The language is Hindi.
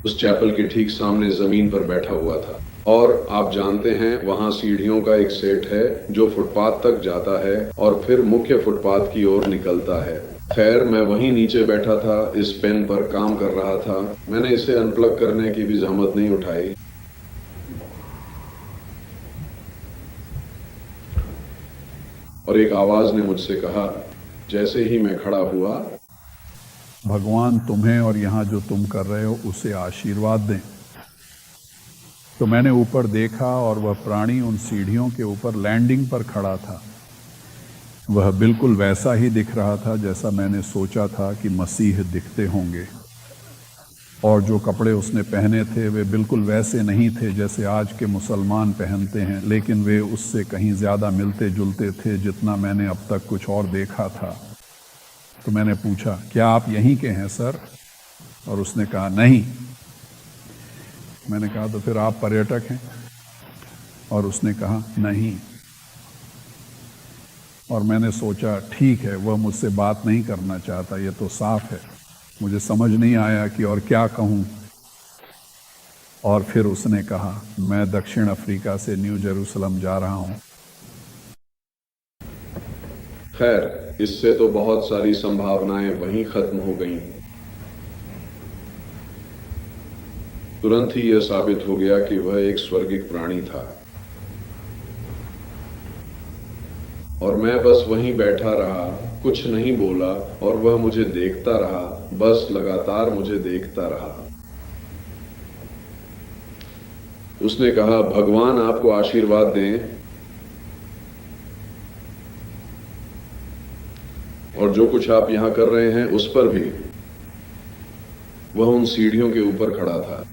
उस चैपल के ठीक सामने जमीन पर बैठा हुआ था। और आप जानते हैं वहां सीढ़ियों का एक सेट है जो फुटपाथ तक जाता है और फिर मुख्य फुटपाथ की ओर निकलता है। खैर, मैं वहीं नीचे बैठा था, इस पेन पर काम कर रहा था। मैंने इसे अनप्लग करने की भी जहमत नहीं उठाई। और एक आवाज ने मुझसे कहा, जैसे ही मैं खड़ा हुआ, भगवान तुम्हें और यहाँ जो तुम कर रहे हो उसे आशीर्वाद दें। तो मैंने ऊपर देखा और वह प्राणी उन सीढ़ियों के ऊपर लैंडिंग पर खड़ा था। वह बिल्कुल वैसा ही दिख रहा था जैसा मैंने सोचा था कि मसीह दिखते होंगे। और जो कपड़े उसने पहने थे वे बिल्कुल वैसे नहीं थे जैसे आज के मुसलमान पहनते हैं, लेकिन वे उससे कहीं ज़्यादा मिलते जुलते थे जितना मैंने अब तक कुछ और देखा था। तो मैंने पूछा, क्या आप यहीं के हैं सर? और उसने कहा, नहीं। मैंने कहा, तो फिर आप पर्यटक हैं? और उसने कहा, नहीं। और मैंने सोचा, ठीक है, वह मुझसे बात नहीं करना चाहता, ये तो साफ है। मुझे समझ नहीं आया कि और क्या कहूँ। और फिर उसने कहा, मैं दक्षिण अफ्रीका से न्यू जेरूसलम जा रहा हूँ। खैर, इससे तो बहुत सारी संभावनाएं वहीं खत्म हो गईं। तुरंत ही यह साबित हो गया कि वह एक स्वर्गिक प्राणी था। और मैं बस वहीं बैठा रहा, कुछ नहीं बोला, और वह मुझे देखता रहा, बस लगातार मुझे देखता रहा। उसने कहा, भगवान आपको आशीर्वाद दें, और जो कुछ आप यहां कर रहे हैं उस पर भी। वह उन सीढ़ियों के ऊपर खड़ा था।